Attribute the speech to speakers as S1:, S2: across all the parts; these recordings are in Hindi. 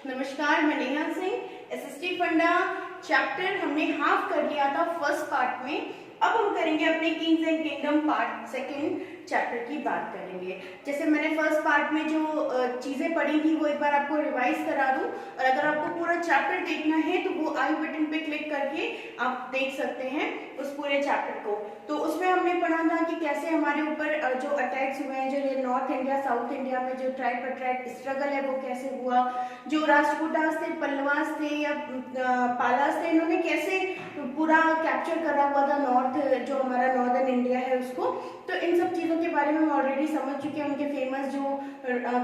S1: नमस्कार, मैं नेहा सिंह। एसएसटी फंडा चैप्टर हमने हाफ कर लिया था फर्स्ट पार्ट में। अब हम करेंगे अपने Kings and kingdom part second chapter की बात करेंगे। जैसे मैंने फर्स्ट पार्ट में जो चीजें पढ़ी थी वो एक बार आपको रिवाइज करा दूं, और अगर आपको पूरा चैप्टर देखना है तो वो आई बटन पे क्लिक करके आप देख सकते हैं उस पूरे चैप्टर को। तो उसमें हमने पढ़ा था कि कैसे हमारे ऊपर जो अटैक्स हुए हैं, जो नॉर्थ इंडिया साउथ इंडिया में जो ट्राइब अटैक स्ट्रगल है वो कैसे हुआ, जो राजपूतास थे, पल्लवास थे या पालास थे, इन्होंने कैसे पूरा कैप्चर करा हुआ था नॉर्थ, जो हमारा नॉर्दर्न इंडिया है उसको। तो इन सब चीजों के बारे में हम ऑलरेडी समझ चुके हैं, उनके फेमस जो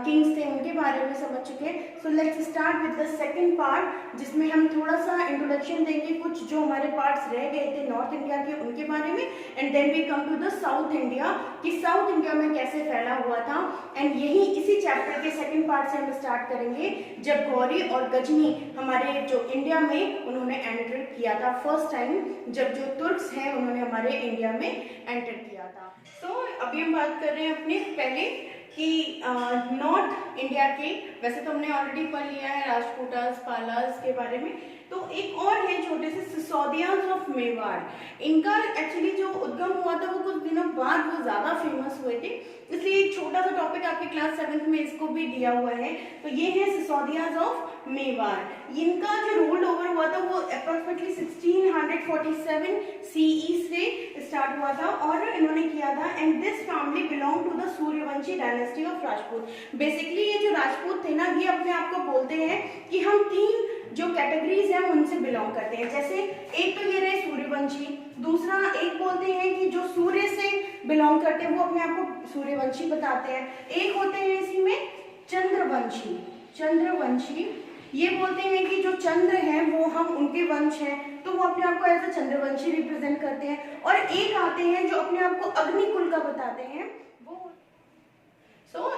S1: किंग्स थे उनके बारे में समझ चुके हैं। सो let's start with the second part, जिसमें हम थोड़ा सा इंट्रोडक्शन देंगे, कुछ जो हमारे पार्ट्स रह गए थे नॉर्थ इंडिया के उनके बारे में, and then we come to the South India कि साउथ इंडिया में कैसे फैला हुआ था। एंड यही इसी चैप्टर के सेकंड पार्ट से हम स्टार्ट करेंगे, जब गौरी और गजनी हमारे जो इंडिया में उन्होंने एंटर किया था फर्स्ट टाइम, जब जो तुर्क्स हैं उन्होंने हमारे इंडिया में एंटर किया था। तो अभी हम बात कर रहे हैं अपने पहले कि नॉर्थ इंडिया के, वैसे तो हमने ऑलरेडी पढ़ लिया है राजपूतास पालास के बारे में, तो एक और है छोटे से सिसोदियाज ऑफ मेवाड़। इनका एक्चुअली जो उद्गम हुआ था वो कुछ दिनों बाद वो ज्यादा फेमस हुए थे, इसलिए एक छोटा सा टॉपिक आपके क्लास 7th में इसको भी दिया हुआ है। तो ये है सिसोदियाज ऑफ मेवाड़। इनका जो रूल ओवर हुआ था वो अप्रोक्सीमेटली 1647 सीई से स्टार्ट हुआ था और इन्होंने किया था। And this family belong to the Suryavanshi dynasty of Rajput. Basically ये जो राजपूत थे ना, ये अपने आप को बोलते हैं कि हम 3 जो कैटेगरीज हैं उनसे बिलोंग करते हैं। जैसे एक तो ये रहे सूर्यवंशी, दूसरा एक बोलते हैं कि जो सूर्य से बिलोंग करते हैं वो अपने आप को सूर्यवंशी बताते हैं, एक होते हैं इसी में चंद्रवंशी। चंद्रवंशी ये बोलते हैं कि जो चंद्र हैं वो हम उनके वंश हैं, तो वो अपने आप को एज अ चंद्रवंशी रिप्रेजेंट करते हैं। और एक आते हैं जो अपने आप को अग्निकुल का बताते हैं, वो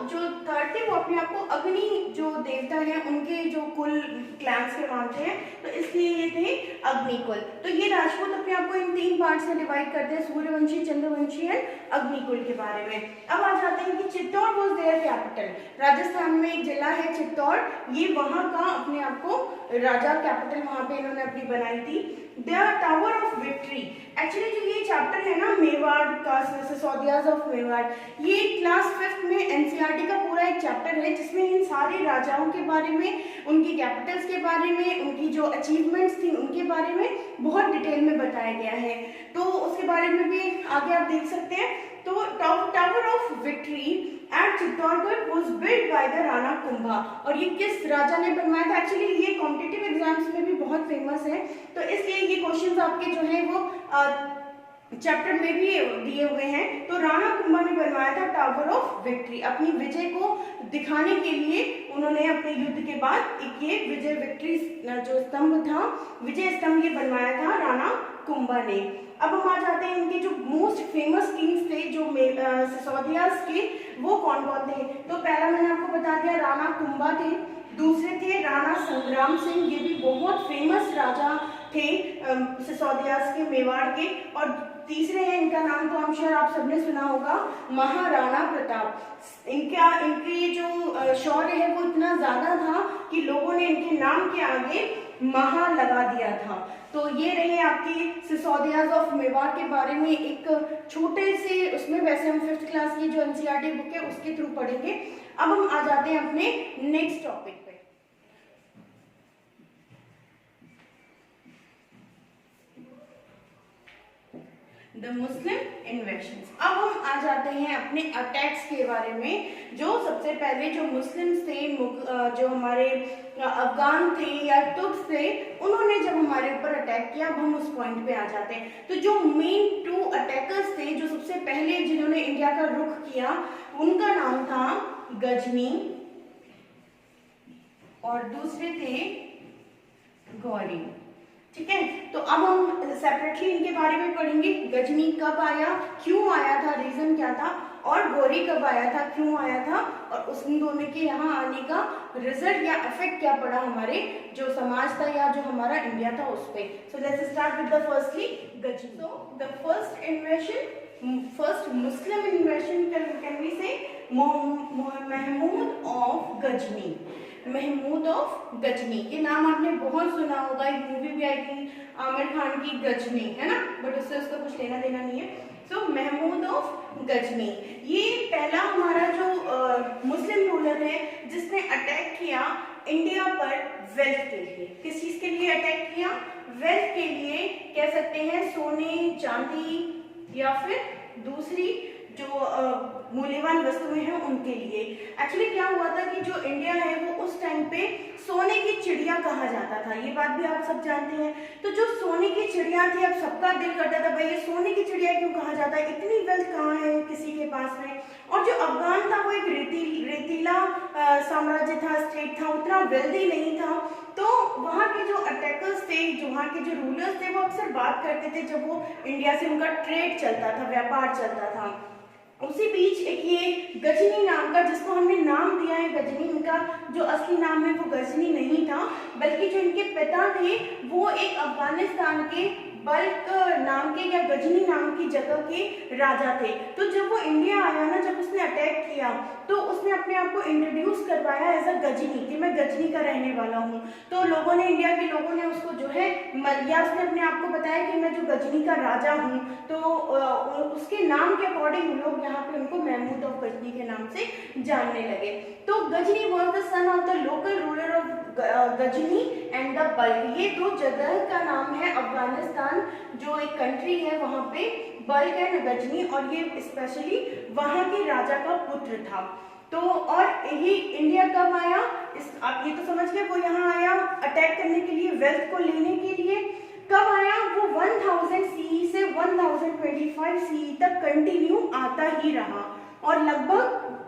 S1: जो थर्ड थे वो अपने आप को अग्नि जो देवता है उनके जो कुल क्लैंस के मानते हैं, तो इसलिए ये थे अग्निकुल। तो ये राजपूत अपने आप को इन 3 पार्ट में डिवाइड करते हैं, सूर्यवंशी, चंद्रवंशी एंड अग्निकुल के बारे में। अब आ जाते हैं कि Chittor was their capital. Rajasthan में एक जिला है चित्तौड़, ये वहां का अपने आप को राजा कैपिटल वहां पे इन्होंने अपनी बनाई थी। The tower of victory, actually जो ये चैप्टर है ना मेवाड़ का, सिसोदियाज ऑफ मेवाड़, ये क्लास 5th में एनसीईआरटी का पूरा एक चैप्टर है जिसमें इन सारे राजाओं के बारे में, उनकी कैपिटल्स के बारे में, उनकी जो अचीवमेंट्स थी उनके बारे में बहुत डिटेल में बताया गया है। तो उसके बारे में भी आगे आप देख सकते हैं। तो tower of victory at Chittorgarh was built by the Rana Kumbha. और ये किस राजा ने बनवाया था? एक्चुअली ये कॉम्पिटिटिव एग्जाम्स में भी बहुत फेमस है, तो इसलिए ये क्वेश्चंस आपके जो है वो चैप्टर में भी दिए हुए हैं। तो राणा कुंभा ने बनवाया था टावर ऑफ विक्ट्री, अपनी विजय को दिखाने के लिए उन्होंने अपने युद्ध के बाद एक ये विजय विक्ट्री जो स्तंभ था, विजय स्तंभ ये बनवाया था राणा कुंभा ने। अब हम आ जाते हैं इनके जो मोस्ट फेमस किंग्स थे जो सिसोदियाज के, वो कौन कौन थे। तो पहला मैंने आपको बता दिया राणा कुंभा थे, दूसरे थे राणा संग्राम सिंह, ये भी बहुत फेमस राजा थे सिसोदियाज के मेवाड़ के। और तीसरे हैं, इनका नाम तो हम श्योर आप सबने सुना होगा, महाराणा प्रताप। इनके जो शौर्य है वो इतना ज्यादा था कि लोगों ने इनके नाम के आगे महा लगा दिया था। तो ये रहे आपकी सिसोदियाज ऑफ मेवाड़ के बारे में एक छोटे से उसमें, वैसे हम 5th क्लास की जो एनसीईआरटी बुक है उसके थ्रू पढ़ेंगे। अब हम आ जाते हैं अपने नेक्स्ट टॉपिक पे। The Muslim invasions. अब हम आ जाते हैं अपने अटैक्स के बारे में। जो सबसे पहले जो मुस्लिम्स थे, जो हमारे अफगान थे या तुर्क थे, उन्होंने जब हमारे ऊपर अटैक किया, अब हम उस पॉइंट पे आ जाते हैं। तो जो मेन 2 अटैकर्स थे, जो सबसे पहले जिन्होंने इंडिया का रुख किया, उनका नाम था गजनी और दूसरे थे गौरी। ठीक है, तो अब हम सेपरेटली इनके बारे में पढ़ेंगे। गजनी कब आया, क्यों आया था, रीजन क्या था, और गौरी कब आया था, क्यों आया था, और उन दोनों के यहाँ आने का रिजल्ट या इफेक्ट क्या पड़ा हमारे जो समाज था या जो हमारा इंडिया था उस पे। So let's start with the firstly Ghazni. So the first invasion, first Muslim invasion can we say Mahmud of Ghazni. Mahmud of Ghazni. ये नाम आपने बहुत सुना होगा, एक मूवी भी आई थी आमिर खान की, गजनी, है ना, बट उससे उसका कुछ लेना देना नहीं है। सो महमूद ऑफ गजनी, ये पहला हमारा जो मुस्लिम रूलर है जिसने अटैक किया इंडिया पर वेल्थ के लिए। किस चीज के लिए अटैक किया? वेल्थ के लिए, कह सकते हैं सोने चांदी या फिर दूसरी जो मूल्यवान वस्तुएं हैं उनके लिए। एक्चुअली क्या हुआ था कि जो इंडिया है वो उस टाइम पे सोने की चिड़िया कहा जाता था, ये बात भी आप सब जानते हैं। तो जो सोने की चिड़िया थी, अब सबका दिल करता था भाई ये सोने की चिड़िया क्यों कहा जाता है, इतनी वेल्थ कहाँ है किसी के पास में। और जो अफगान था वो एक रेतीला साम्राज्य था, स्टेट था, उतना वेल्दी नहीं था। तो वहाँ के जो अटैकर्स थे, जो वहाँ के जो रूलर्स थे, वो अक्सर बात करते थे जब वो इंडिया से उनका ट्रेड चलता था, व्यापार चलता था। उसी बीच एक ये गजनी नाम का, जिसको हमने नाम दिया है गजनी, इनका जो असली नाम है वो गजनी नहीं था, बल्कि जो इनके पिता थे वो एक अफगानिस्तान के बल्क नाम के या गजनी नाम की जगह के राजा थे। तो जब वो इंडिया आया ना, जब उसने अटैक किया तो उसने अपने आप को इंट्रोड्यूस करवाया एज अ गजनी, कि मैं गजनी का रहने वाला हूँ। तो लोगों ने, इंडिया के लोगों ने उसको जो है या उसने अपने आप को बताया कि मैं जो गजनी का राजा हूँ। तो उसके नाम के अकॉर्डिंग लोग यहाँ पे उनको महमूद ऑफ गजनी के नाम से जानने लगे। तो Ghazni was the son of the local ruler of Ghazni and the Balkh. ये दो जगह का नाम है, अफगानिस्तान जो एक कंट्री है वहां पे बल्क एंड गजनी, और ये स्पेशली वहां के राजा का पुत्र था। तो और ये इंडिया कब आया, आप ये तो समझ गए, वो यहाँ आया अटैक करने के लिए, वेल्थ को लेने के लिए। कब आया वो? 1000 CE से 1025 CE तक कंटिन्यू आता ही रहा, और लगभग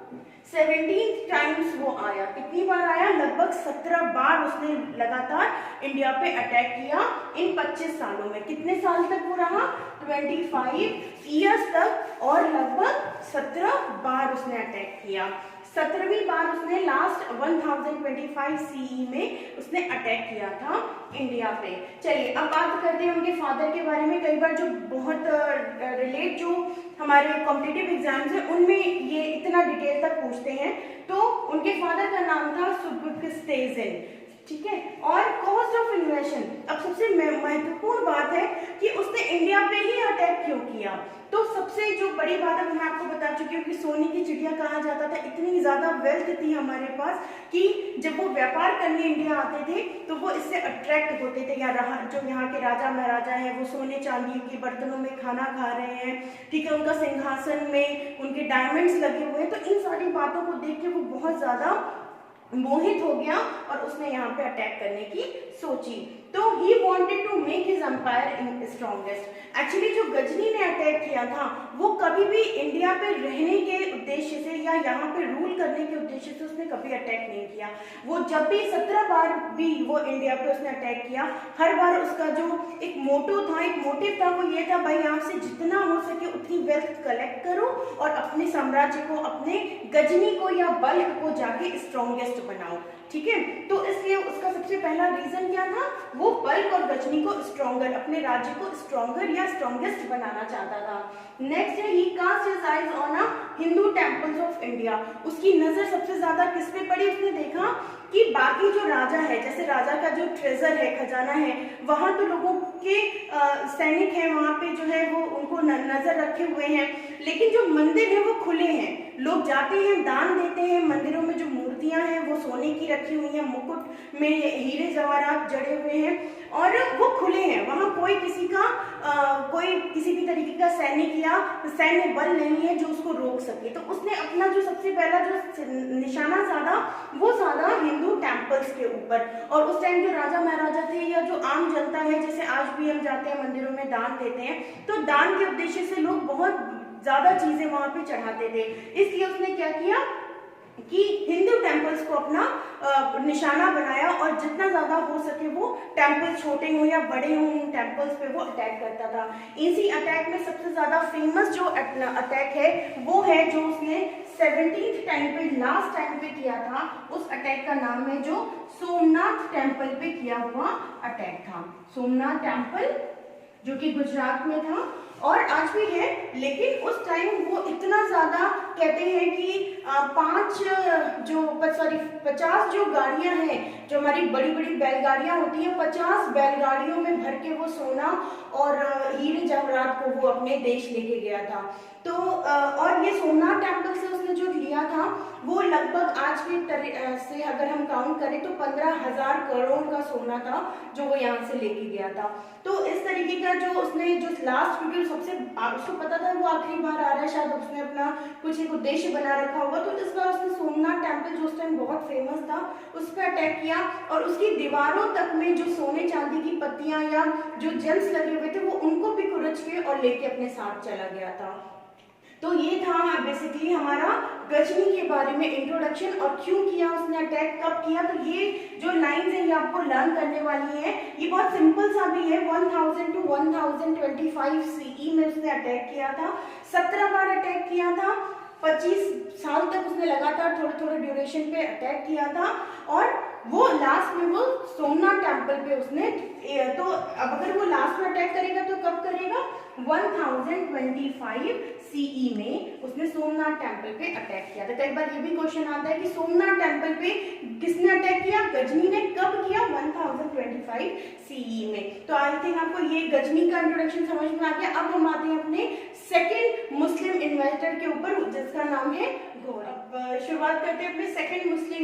S1: 17 टाइम्स वो आया। कितनी बार आया? लगभग 17 बार उसने लगातार इंडिया पे अटैक किया इन 25 सालों में। कितने साल तक वो रहा? 25 ईयर्स तक, और लगभग 17 बार उसने अटैक किया। 17वीं बार उसने लास्ट 1025 CE में उसने अटैक किया था इंडिया पे। चलिए अब बात करते हैं उनके फादर के बारे में। कई बार जो बहुत रिलेट जो हमारे कॉम्पिटिटिव एग्जाम्स हैं उनमें ये इतना डिटेल तक पूछते हैं। तो उनके फादर का नाम था सुबुक्स्तेजेन, ठीक है। और कॉस्ट ऑफ इन्वेशन, अब सबसे महत्वपूर्ण बात है कि उसने इंडिया पे ही अटैक क्यों किया। तो सबसे जो बड़ी बात है मैं आपको बता चुकी हूँ कि सोने की चिड़िया कहा जाता था। इतनी ज्यादा वेल्थ थी हमारे पास कि जब वो व्यापार करने इंडिया आते थे तो वो इससे अट्रैक्ट होते थे। या जो यहाँ के राजा महाराजा हैं वो सोने चांदी के बर्तनों में खाना खा रहे हैं, ठीक है, उनका सिंहासन में उनके डायमंड्स लगे हुए हैं। तो इन सारी बातों को देख के वो बहुत ज्यादा मोहित हो गया और उसने यहाँ पे अटैक करने की सोची। तो he wanted to make his empire strongest. Actually जो गजनी ने अटैक किया था वो कभी भी इंडिया पे रहने के उद्देश्य से या यहाँ पे रूल करने के उद्देश्य से उसने कभी अटैक नहीं किया। वो जब भी 17 बार भी वो इंडिया पे उसने अटैक किया, हर बार उसका जो एक मोटो था, एक मोटिव था, वो ये था भाई यहाँ से जितना हो सके उतनी वेल्थ कलेक्ट करो और अपने साम्राज्य को, अपने गजनी को या बल्क को जाके स्ट्रॉन्गेस्ट बनाओ, ठीक है। तो इसलिए उसका सबसे पहला रीजन क्या था? वो बल्क और गजनी को स्ट्रॉन्गर, अपने राज्य को स्ट्रॉन्गर या स्ट्रॉन्गेस्ट बनाना चाहता था। नेक्स्ट है he cast his eyes on a Hindu temples of India. उसकी नजर सबसे ज्यादा किस पे पड़ी? उसने देखा कि बाकी जो राजा है, जैसे राजा का जो ट्रेजर है, खजाना है, वहां तो लोगों के सैनिक हैं वहां पे जो है वो उनको नजर रखे हुए हैं, लेकिन जो मंदिर है वो खुले हैं, लोग जाते हैं, दान देते हैं। मंदिरों में जो मूर्तियां हैं वो सोने की रखी हुई हैं, मुकुट में हीरे जवाहरात जड़े हुए हैं और वो खुले हैं। वहां कोई किसी का कोई किसी भी तरीके का सैनिक या सैन्य बल नहीं है जो उसको रोक सके। तो उसने अपना जो सबसे पहला जो निशाना साधा वो साधा हिंदू टेम्पल्स के ऊपर। और उस टाइम जो राजा महाराजा थे या जो आम जनता है, जैसे आज भी हम जाते हैं मंदिरों में दान देते हैं, तो दान के उद्देश्य से लोग बहुत ज्यादा चीजें वहां पे चढ़ाते थे। इसलिए उसने क्या किया कि हिंदू टेम्पल्स को अपना निशाना बनाया और जितना ज्यादा हो सके वो टेम्पल, छोटे हो या बड़े हो, उन टेम्पल्स पे वो अटैक करता था। इसी अटैक में सबसे ज्यादा फेमस जो अटैक है वो है जो उसने 17th टाइम पे, लास्ट टाइम पे किया था। उस अटैक का नाम है जो सोमनाथ टेम्पल पे किया हुआ अटैक था। सोमनाथ टेम्पल जो कि गुजरात में था और आज भी है, लेकिन उस टाइम वो इतना ज्यादा कहते हैं कि 5 जो 50 जो गाड़ियां हैं, जो हमारी बड़ी बड़ी बैलगाड़ियां होती हैं, 50 बैलगाड़ियों में भर के वो सोना और हीरे जवाहरात को वो अपने देश लेके गया था। तो और ये सोमनाथ टेम्पल से उसने जो लिया था वो लगभग आज के से अगर हम काउंट करें तो 15,000 करोड़ का सोना था जो वो यहाँ से लेके गया था। तो इस तरीके का जो उसने जो लास्ट, क्योंकि सबसे उसको पता था वो आखिरी बार आ रहा है, शायद उसने अपना कुछ एक उद्देश्य बना रखा होगा, तो इस बार उसने सोमनाथ टेम्पल जो उस टाइम बहुत फेमस था उस पर अटैक किया और उसकी दीवारों तक में जो सोने चांदी की पत्तियां या जो जेम्स लगे हुए थे वो उनको भी कुरच के और लेके अपने साथ चला गया था। तो ये था बेसिकली हमारा गजनी के बारे में इंट्रोडक्शन, और क्यों किया उसने अटैक, कब किया। तो ये जो लाइंस हैं ये आपको लर्न करने वाली है, ये बहुत सिंपल सा भी है। 1000 to 1025 CE में उसने अटैक किया था, 17 बार अटैक किया था, 25 साल तक उसने लगातार थोड़े थोड़े ड्यूरेशन पे अटैक किया था, और वो लास्ट में वो सोमनाथ टेम्पल पे उसने तो अब अगर वो लास्ट में अटैक करेगा तो कब करेगा, 1025 CE में उसने सोमनाथ टेम्पल पे अटैक किया था। कई बार ये भी क्वेश्चन आता है कि सोमनाथ टेम्पल पे किसने अटैक किया, गजनी ने कब किया, 1025 CE में। तो आई थिंक आपको ये गजनी का इंट्रोडक्शन समझ में आ गया। अब हम आते हैं अपने सेकेंड मुस्लिम इन्वेस्टर के ऊपर जिसका नाम है घोर। अब शुरुआत करते हैं अपने सेकेंड मुस्लिम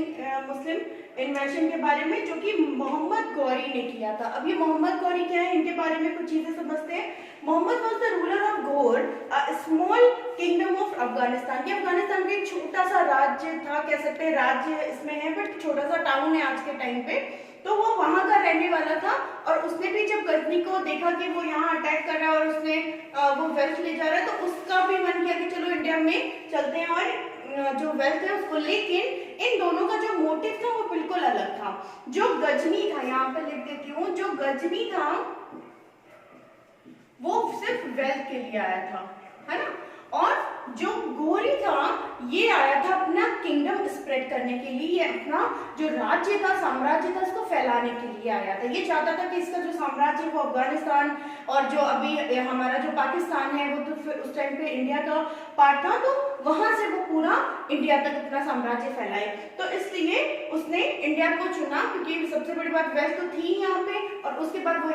S1: इन्वेंशन के बारे में जो कि मोहम्मद गौरी ने किया था। अब ये मोहम्मद गौरी क्या है, इनके बारे में कुछ चीजें समझते हैं। Mohammed was the ruler of Ghor, a small kingdom of Afghanistan. ये अफगानिस्तान का एक छोटा सा राज्य था, कह सकते हैं राज्य इसमें है बट छोटा सा टाउन है आज के टाइम पे। तो वो वहां का रहने वाला था और उसने भी जब गजनी को देखा कि वो यहाँ अटैक कर रहा है और उसने वो वेल्थ ले जा रहा है तो उसका भी मन किया कि चलो इंडिया में चलते हैं और जो वेल्थ है उसको। लेकिन इन दोनों का जो मोटिव था वो बिल्कुल अलग था। जो गजनी था, यहाँ पे लिख देती हूँ, जो गजनी था वो सिर्फ वेल्थ के लिए आया था, है ना, और जो गोरी था ये आया था अपना किंगडम स्प्रेड करने के लिए, ये अपना जो राज्य था, साम्राज्य था, उसको फैलाने के लिए आया था। ये चाहता था कि इसका जो साम्राज्य है वो अफगानिस्तान और जो अभी हमारा जो पाकिस्तान है वो तो फिर उस टाइम पे इंडिया का पार्ट था, तो वहां से वो पूरा इंडिया तक अपना साम्राज्य फैलाए। तो इसलिए उसने इंडिया को चुना क्योंकि सबसे बड़ी बात वेल्थ तो थी यहाँ पे, और उसके बाद वो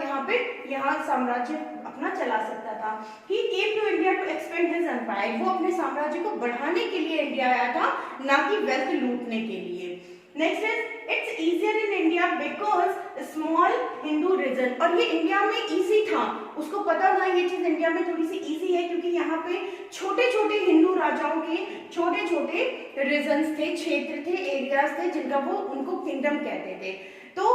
S1: यहाँ साम्राज्य अपना चला सकता था। He came to India to expand his empire. वो अपने साम्राज्य को बढ़ाने के लिए इंडिया आया था, ना कि वेल्थ लूटने के लिए। Next is it's easier in India because small Hindu region. और ये इंडिया में इजी था, उसको पता था ये चीज इंडिया में थोड़ी सी इजी है क्योंकि यहाँ पे छोटे छोटे हिंदू राजाओं के छोटे छोटे रीजन्स थे, क्षेत्र थे, एरियाज थे जिनका वो उनको किंगडम कहते थे। तो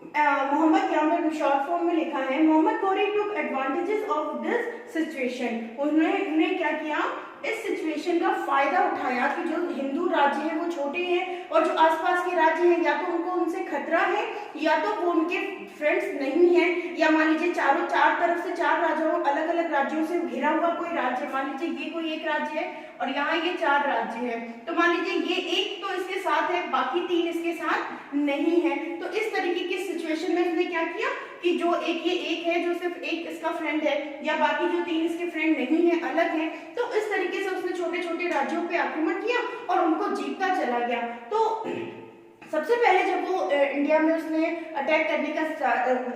S1: मोहम्मद यहाँ पर शॉर्ट फॉर्म में लिखा है, मोहम्मद गौरी टुक एडवांटेजेस ऑफ दिस सिचुएशन। उन्होंने क्या किया, इस सिचुएशन का फायदा उठाया कि जो हिंदू राज्य है वो छोटे हैं और जो आसपास के राज्य हैं या तो उनको उनसे खतरा है या तो वो उनके फ्रेंड्स नहीं है, या मान लीजिए चार तरफ से चार राजाओं अलग अलग राज्यों से घिरा हुआ कोई राज्य, मान लीजिए ये कोई एक राज्य है और यहाँ ये 4 राज्य है, तो मान लीजिए ये एक तो इसके साथ है बाकी 3 इसके साथ नहीं है। तो इस तरीके की सिचुएशन में उसने क्या किया कि जो एक ये एक है जो सिर्फ एक इसका फ्रेंड है या बाकी जो 3 इसके फ्रेंड नहीं है, अलग है, तो इस तरीके से उसने छोटे छोटे राज्यों पे आक्रमण किया और उनको जीतता चला गया। तो सबसे पहले जब वो इंडिया में उसने अटैक करने का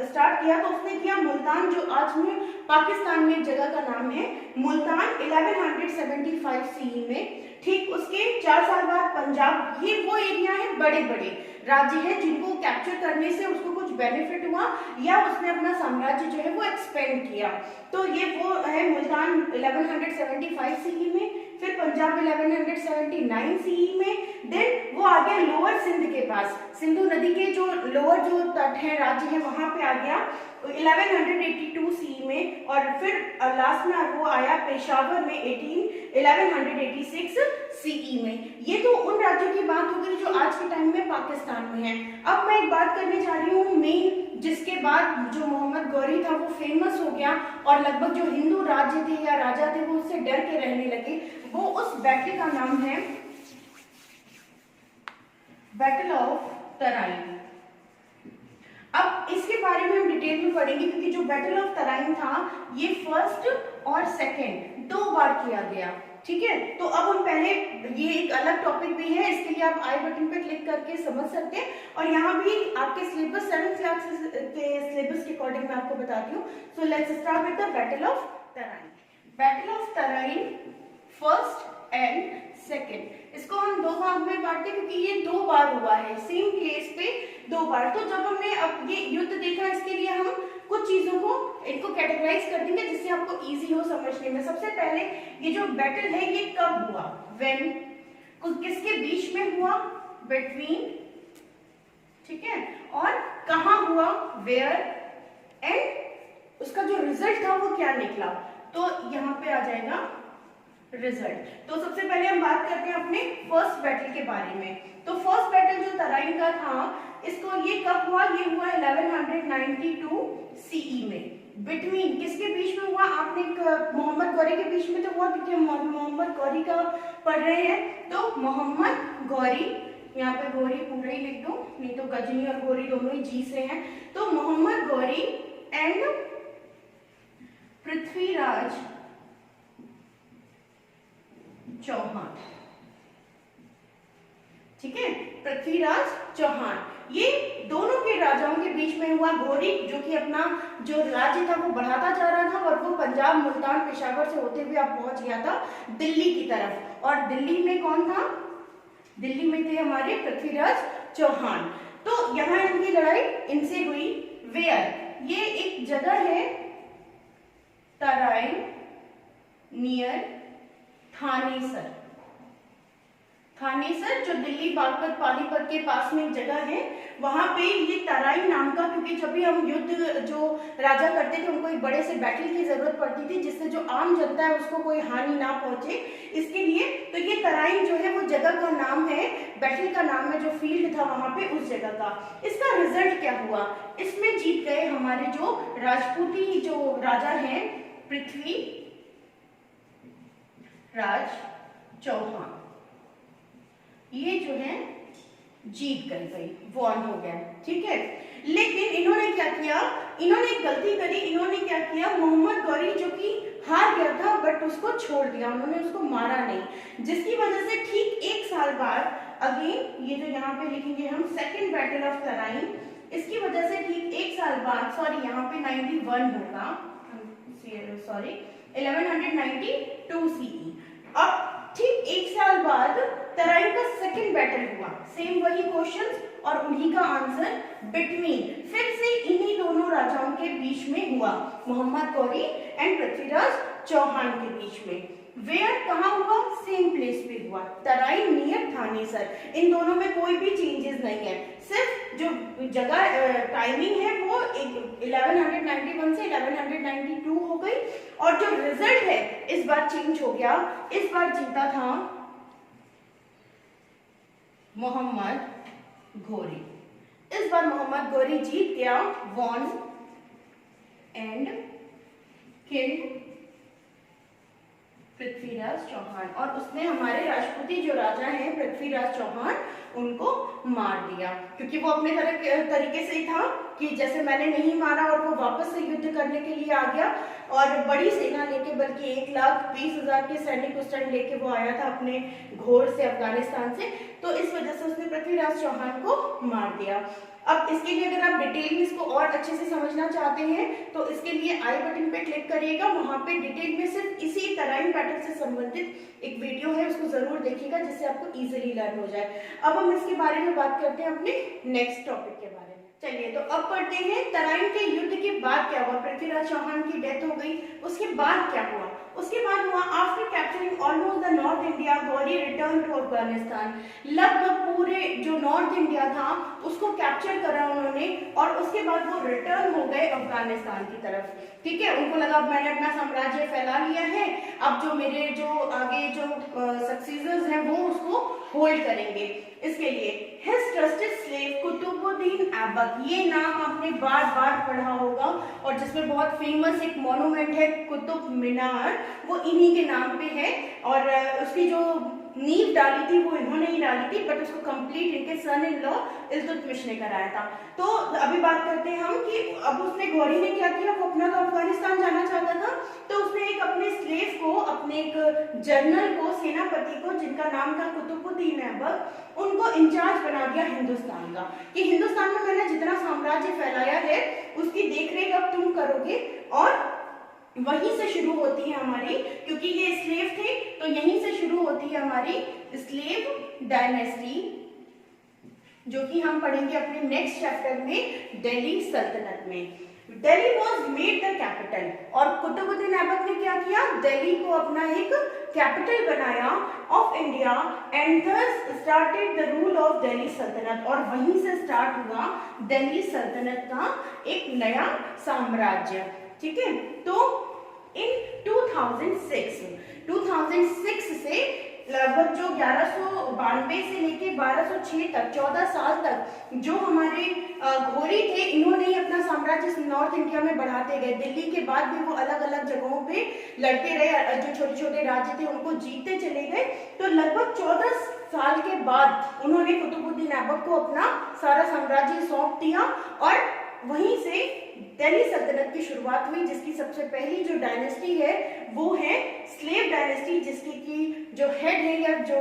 S1: स्टार्ट किया तो उसने किया मुल्तान, जो आज में पाकिस्तान में जगह का नाम है मुल्तान, 1175 CE में। ठीक उसके 4 साल बाद पंजाब, ये वो एरिया है बड़े बड़े राज्य है जिनको कैप्चर करने से उसको कुछ बेनिफिट हुआ या उसने अपना साम्राज्य जो है वो एक्सपेंड किया। तो ये वो है मुल्तान 1175 CE में, फिर पंजाब 1179 CE में, देन वो आ गया लोअर सिंध के पास, सिंधु नदी के जो लोअर जो तट है राज्य है वहां पे आ गया 1182 CE में, और फिर लास्ट में वो आया पेशावर में 1186 CE में। ये तो उन राज्यों की बात हो गई जो आज के टाइम में पाकिस्तान में है। अब मैं एक बात करने जा रही हूँ मेन, जिसके बाद जो मोहम्मद गौरी था वो फेमस हो गया और लगभग जो हिंदू राज्य थे या राजा थे वो उससे डर के रहने लगे। वो उस बैटल का नाम है बैटल ऑफ तराइन। अब इसके बारे में हम डिटेल में पढ़ेंगे क्योंकि जो बैटल ऑफ तराइन था ये फर्स्ट और सेकेंड 2 बार किया गया। ठीक है, तो अब हम पहले, ये एक अलग टॉपिक भी है, इसके लिए आप आई बटन पे क्लिक करके समझ सकते हैं, और यहाँ भी आपके सिलेबस 7th क्लास के सिलेबस के अकॉर्डिंग मैं आपको बताती हूँ। सो let's start with the battle of Tarain. Battle of Tarain first and second, इसको हम दो भाग में बांटते हैं क्योंकि ये 2 बार हुआ है, सेम प्लेस पे 2 बार। तो जब हमने अब ये युद्ध देखा, इसके लिए हम कुछ चीजों को इनको कैटेगराइज कर देंगे जिससे आपको इजी हो समझने में। सबसे पहले ये जो बैटल है ये कब हुआ, व्हेन, किसके बीच में हुआ, बिटवीन, ठीक है, और कहां हुआ, वेयर, एंड उसका जो रिजल्ट था वो क्या निकला। तो यहाँ पे आ जाएगा रिजल्ट। तो सबसे पहले हम बात करते हैं अपने फर्स्ट बैटल के बारे में। तो फर्स्ट बैटल जो तराइन का था, इसको ये कब हुआ, ये हुआ 1192 सीई में। बिटवीन किसके बीच में हुआ, आपने मोहम्मद गौरी के बीच में तो हुआ क्योंकि हम मोहम्मद गौरी का पढ़ रहे हैं, तो मोहम्मद गौरी, यहाँ पे गौरी पूरा ही लिख दो, नहीं तो गजनी और गौरी दोनों ही जी से हैं। तो मोहम्मद गौरी एंड पृथ्वीराज चौहान, ठीक है, पृथ्वीराज चौहान, ये दोनों के राजाओं के बीच में हुआ। गौरी जो कि अपना जो राज्य था वो बढ़ाता जा रहा था और वो पंजाब, मुल्तान, पेशावर से होते हुए आप पहुंच गया था दिल्ली की तरफ। और दिल्ली में कौन था, दिल्ली में थे हमारे पृथ्वीराज चौहान। तो यहाँ इनकी लड़ाई इनसे हुई। वेयर, ये एक जगह है तराइन नियर थानेसर, थानेसर जो दिल्ली, बागपत, पानीपत के पास में एक जगह है, वहां पे ये तराइन नाम का, क्योंकि जब भी हम युद्ध जो राजा करते थे उनको एक बड़े से बैटल की जरूरत पड़ती थी जिससे जो आम जनता है उसको कोई हानि ना पहुंचे, इसके लिए तो ये तराइन जो है वो जगह का नाम है, बैटल का नाम है, जो फील्ड था वहां पे उस जगह का। इसका रिजल्ट क्या हुआ, इसमें जीत गए हमारे जो राजपूती जो राजा है पृथ्वी राज चौहान, ये जो है जीत गए भाई, वॉन हो गया, ठीक है। लेकिन इन्होंने क्या किया, इन्होंने एक गलती करी, इन्होंने क्या किया, मोहम्मद गौरी जो कि हार गया था बट उसको छोड़ दिया, उन्होंने उसको मारा नहीं, जिसकी वजह से ठीक 1 साल बाद अगेन ये जो यहाँ पे लिखेंगे हम सेकेंड बैटल ऑफ तराइन, इसकी वजह से ठीक 1 साल बाद, सॉरी यहाँ पे 91 होगा, सॉरी 1192 सीई। अब ठीक 1 साल बाद तराइन का सेकंड बैटल हुआ, सेम वही क्वेश्चंस और उन्हीं का आंसर, बिटवीन, फिर से इन्हीं दोनों राजाओं के बीच में हुआ, मोहम्मद गौरी एंड पृथ्वीराज चौहान के बीच में। वेयर, कहाँ हुआ, सेम प्लेस पे हुआ, तराइन नियर थानेसर। इन दोनों में कोई भी चेंजेस नहीं है, सिर्फ जो जगह टाइमिंग है वो 1191 से 1192 हो गई, और जो रिजल्ट है इस बार चेंज हो गया, इस बार जीता था मोहम्मद घोरी, इस बार मोहम्मद घोरी जीत गया, won and killed Prithviraj Chauhan, और उसने हमारे राजपूती जो राजा हैं पृथ्वीराज चौहान उनको मार दिया, क्योंकि वो अपने तरीके से ही था कि जैसे मैंने नहीं मारा, और वो वापस से युद्ध करने के लिए आ गया और बड़ी सेना लेके, बल्कि 1,20,000 के सैनिक उस टाइम लेके वो आया था अपने घोर से, अफगानिस्तान से, तो इस वजह से उसने पृथ्वीराज चौहान को मार दिया। अब इसके लिए अगर आप डिटेल में इसको और अच्छे से समझना चाहते हैं तो इसके लिए आई बटन पे क्लिक करिएगा, वहां पे डिटेल में सिर्फ इसी तराइन बैटल से संबंधित एक वीडियो है, उसको जरूर देखिएगा जिससे आपको इजीली लर्न हो जाए। अब हम इसके बारे में बात करते हैं अपने नेक्स्ट टॉपिक के बारे में। चलिए तो अब पढ़ते हैं तराइन के युद्ध के बाद क्या हुआ। पृथ्वीराज चौहान की डेथ हो गई, उसके बाद क्या हुआ? उसके बाद हुआ after capturing almost the North India Ghori return to Afghanistan. लगभग पूरे जो नॉर्थ इंडिया था उसको कैप्चर करा उन्होंने और उसके बाद वो रिटर्न हो गए अफगानिस्तान की तरफ। ठीक है, उनको लगा मैंने अपना साम्राज्य फैला लिया है, अब जो मेरे जो आगे जो सक्सेसर्स हैं वो उसको होल्ड करेंगे। इसके लिए his trusted slave Qutubuddin Aibak, ये नाम आपने बार बार पढ़ा होगा और जिसमें बहुत फेमस एक मॉन्यूमेंट है कुतुब मीनार, वो इन्हीं के नाम पे है। और उसकी जो नींव डाली थी वो इन्होंने ही डाली थी, बट उसको कंप्लीट इनके सन इन लॉ इल्तुतमिश ने कराया था। तो अभी बात करते हैं हम कि अब उसने घोरी ने क्या किया, वो अपना तो अफगानिस्तान जाना चाहता था, तो उसने एक अपने स्लेव को, अपने एक जनरल को, सेनापति को, जिनका नाम था कुतुबुद्दीन ऐबक, उनको इंचार्ज बना दिया हिंदुस्तान का, कि हिंदुस्तान में मैंने जितना साम्राज्य फैलाया है उसकी देखरेख अब तुम करोगे। और वहीं से शुरू होती है हमारी, क्योंकि ये स्लेव थे तो यहीं से शुरू होती है हमारी स्लेव डायनेस्टी, जो कि हम पढ़ेंगे अपने नेक्स्ट चैप्टर में, दिल्ली सल्तनत में। Delhi was made the capital, और कुतुबुद्दीन ऐबक ने क्या किया, दिल्ली को अपना एक कैपिटल बनाया of India, and thus started the rule of Delhi सल्तनत, और वहीं से स्टार्ट हुआ दिल्ली सल्तनत का एक नया साम्राज्य। ठीक है, तो इन 2006 से लगभग जो 1192 से लेके 1206 तक 14 साल तक जो हमारे घोरी थे, इन्होंने ही अपना साम्राज्य नॉर्थ इंडिया में बढ़ाते गए। दिल्ली के बाद भी वो अलग अलग जगहों पे लड़ते रहे, जो छोटे छोटे राज्य थे उनको जीतते चले गए। तो लगभग 14 साल के बाद उन्होंने कुतुबुद्दीन ऐबक को अपना सारा साम्राज्य सौंप दिया, और वहीं से दिल्ली सल्तनत की शुरुआत हुई, जिसकी सबसे पहली जो डायनेस्टी है वो है स्लेव डायनेस्टी, जिसकी की जो हेड है या जो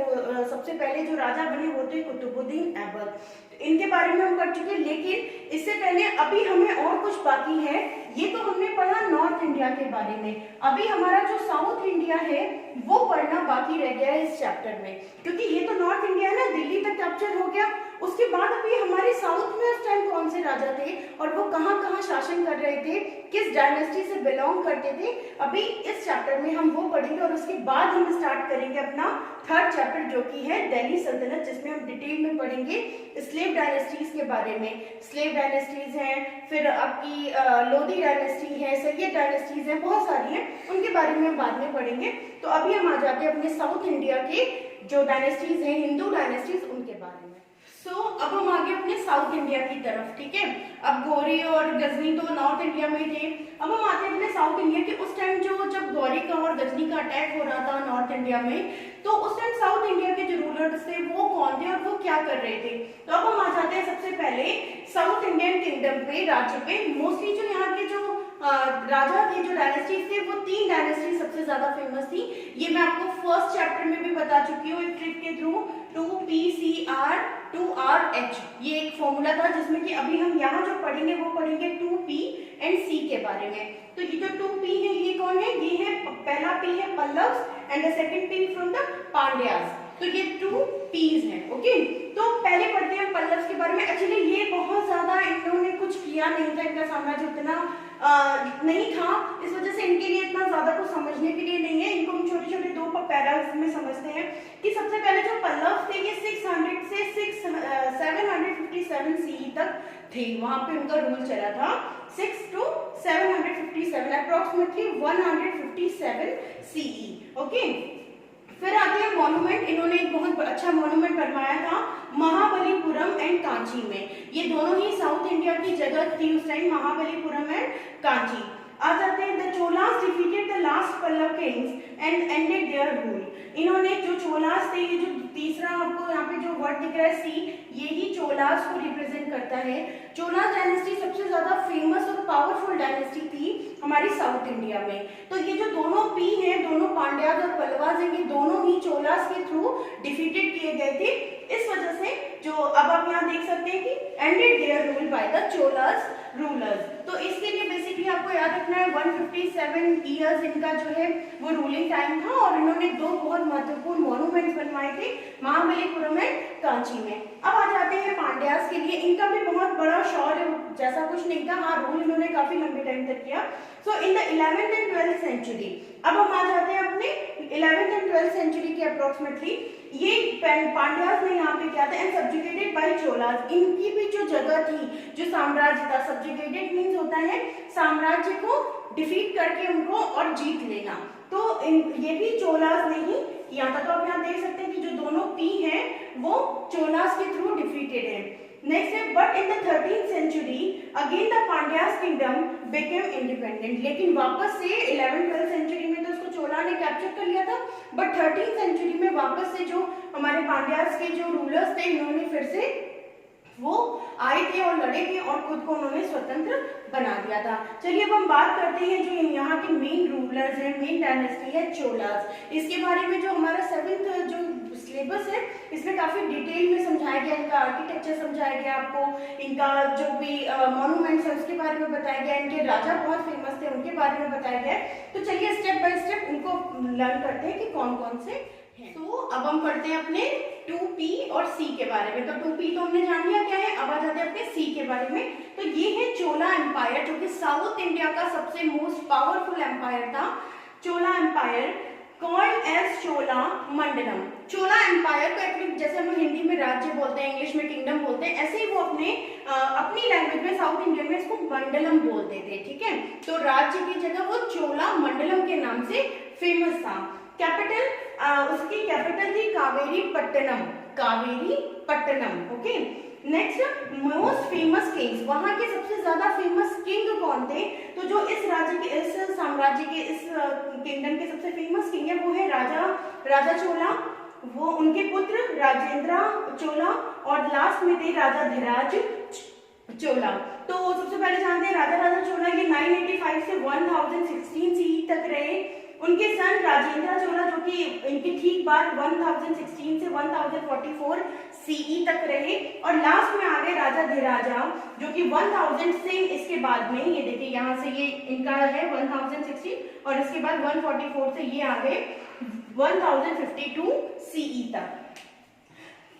S1: सबसे पहले जो राजा बने वो थे कुतुबुद्दीन ऐबक। इनके बारे में हम कर चुके हैं, लेकिन इससे पहले अभी हमें और कुछ बाकी है। ये तो हमने पढ़ा नॉर्थ इंडिया के बारे में, अभी हमारा जो साउथ इंडिया है वो पढ़ना बाकी रह गया है इस चैप्टर में, क्योंकि ये तो नॉर्थ इंडिया है ना, दिल्ली तक कैप्चर हो गया। उसके बाद अभी हमारे साउथ में उस टाइम कौन से राजा थे और वो कहाँ कहाँ शासन कर रहे थे, किस डायनेस्टी से बिलोंग करते थे, अभी इस चैप्टर में हम वो पढ़ेंगे। और उसके बाद हम स्टार्ट करेंगे अपना थर्ड चैप्टर, जो कि है दिल्ली सल्तनत, जिसमें हम डिटेल में पढ़ेंगे स्लेव डायनेस्टीज के बारे में। स्लेव डायनेस्टीज हैं, फिर आपकी लोधी डायनेस्टी है, सैयद डायनेस्टीज है, बहुत सारी हैं, उनके बारे में हम बाद में पढ़ेंगे। तो अभी हम आ जाते हैं अपने साउथ इंडिया के जो डायनेस्टीज हैं, हिंदू डायनेस्टीज, उनके बारे में। अब हम आगे अपने साउथ इंडिया की तरफ। ठीक है, अब घोरी और गजनी तो नॉर्थ इंडिया में थे, अब हम आते हैं अपने साउथ इंडिया के। उस टाइम जब घोरी का और गजनी का अटैक हो रहा था नॉर्थ इंडिया में, तो उस टाइम साउथ इंडिया के जो रूलर्स थे वो कौन थे और वो क्या कर रहे थे। तो अब हम आ जाते हैं सबसे पहले साउथ इंडियन किंगडम पे, राज्य पे। मोस्टली जो यहाँ के जो राजा थे, जो डायनेस्टीज थे, वो 3 डायनेस्टी सबसे ज्यादा फेमस थी। ये मैं आपको फर्स्ट चैप्टर में भी बता चुकी हूँ एक ट्रिक के थ्रू, 2PCR 2RH, ये एक फॉर्मूला था, जिसमें कि अभी हम यहाँ जो पढ़ेंगे वो पढ़ेंगे 2P एंड C के बारे में। तो ये जो 2P है ये कौन है, ये है, पहला P है Pallavas and the second P from the Pandyas. तो ये 2 P's हैं। ओके, तो पहले पढ़ते हैं पल्लव्स के बारे में। एक्चुअली ये बहुत ज्यादा इन्होंने कुछ किया नहीं था, इनका साम्राज्य उतना नहीं था, इस वजह से इनके लिए इतना ज्यादा कुछ समझने के लिए नहीं है। इनको हम छोटे छोटे 2 पैराग्राफ में समझते हैं कि सबसे पहले जो पल्लव थे ये 600 से 757 CE तक थे, वहां पे उनका रूल चला था। 6 to 757, अप्रोक्सीमेटली 157 CE। ओके, फिर आते हैं मॉन्यूमेंट। इन्होंने एक बहुत अच्छा मॉन्यूमेंट बनवाया था महाबलीपुरम एंड कांची में। ये दोनों ही साउथ इंडिया की जगह थी उस टाइम, महाबलीपुरम एंड कांची। आ जाते हैं the Cholas defeated the last Pallava kings and ended their rule. इन्होंने जो चोलास थे, ये जो तीसरा आपको यहाँ पे जो वर्ड दिख रहा है C, ये ही चोलास को रिप्रेजेंट करता है। चोलास डायनेस्टी सबसे ज्यादा फेमस और पावरफुल डायनेस्टी थी हमारी साउथ इंडिया में। तो ये जो दोनों P हैं, दोनों पांड्यास और पल्लवास हैं, ये दोनों ही चोलास के थ्रू डिफीटेड किए गए थे। इस वजह से जो अब आप यहाँ देख सकते हैं कि ended their rule by the Cholas rulers. तो इसके लिए बेसिकली आपको याद रखना है 157 ईयर्स इनका जो है वो रूलिंग टाइम था, और इन्होंने 2 बहुत महत्वपूर्ण मॉन्यूमेंट्स बनवाए थे महाबलीपुरम एंड कांची में। अब आ जाते हैं पांड्यास के लिए। इनका भी बहुत बड़ा शौर्य जैसा कुछ नहीं था, हाँ रूल इन्होंने काफी लंबे टाइम तक किया। So in the 11th and 12th century, अब हम आ जाते हैं अपने 11th एंड 12th सेंचुरी के अप्रोक्सीमेटली। ये पांड्यास ने यहाँ पे क्या था, एंड सब्जुगेटेड बाय चोलास। इनकी भी जो जगह थी, जो साम्राज्य था, सब्जुगेटेड मींस होता है साम्राज्य को डिफीट करके उनको और जीत लेना। तो ये भी चोलास ने ही किया था। तो आप यहाँ देख सकते हैं कि जो दोनों P हैं वो चोलास के थ्रू डिफीटेड है। नेक्स्ट है, but in the 13th century again the Pandyas kingdom became independent. लेकिन वापस से 11th 12th सेंचुरी में तो उसको चोला ने कैप्चर कर लिया था, बट 13th सेंचुरी में वापस से जो हमारे पांड्यास के जो रूलर्स थे उन्होंने फिर से वो आए थे और लड़े थे और खुद को उन्होंने स्वतंत्र बना दिया था। चलिए अब हम बात करते हैं जो यहाँ के मेन रूलर्स हैं, मेन डायनेस्टी है चोलास। इसके बारे में जो हमारा 7th जो सिलेबस है इसमें काफी डिटेल में समझाया गया, इनका आर्किटेक्चर समझाया गया, आपको इनका जो भी मॉन्यूमेंट्स है उसके बारे में बताया गया, इनके राजा बहुत फेमस थे उनके बारे में बताया गया। तो चलिए स्टेप बाय स्टेप उनको लर्न करते हैं कि कौन कौन से हैं। तो अब हम पढ़ते हैं अपने 2P और C के बारे में। तो 2P तो हमने जान लिया क्या है, अब आ जाते हैं अपने C के बारे में। तो ये है चोला एम्पायर, जो कि साउथ इंडिया का सबसे मोस्ट पावरफुल एम्पायर था। चोला एम्पायर कॉल्ड एज चोला मंडलम। चोला एम्पायर को एक्चुअली जैसे हम हिंदी में राज्य बोलते हैं, इंग्लिश में किंगडम बोलते हैं, ऐसे ही वो अपनी लैंग्वेज में साउथ इंडियन में इसको मंडलम बोलते थे, ठीक है। तो राज्य की जगह वो चोला मंडलम के नाम से फेमस था। कैपिटल उसकी कैपिटल थी Kaveri Pattanam, Kaveri Pattanam, okay. Next most famous Kings, वहां के सबसे ज्यादा फेमस किंग कौन थे? तो जो इस राज्य के, इस साम्राज्य के, इस किंगडम के सबसे फेमस किंग है वो है राजा चोला, वो उनके पुत्र राजेंद्र चोला और लास्ट में थे राजा धीराज चोला। तो सबसे पहले जानते हैं राजा चोला, ये 985 से 1016 CE तक रहे। उनके सन राजेंद्र चोला जो कि इनके ठीक बाद 1016 से 1044 CE तक रहे। और लास्ट में आ गए राजा धीराजा जो कि 1000 से इसके बाद में, ये देखिए यहाँ से ये इनका है 1016 और इसके बाद 144 से ये आ गए 1052 CE तक।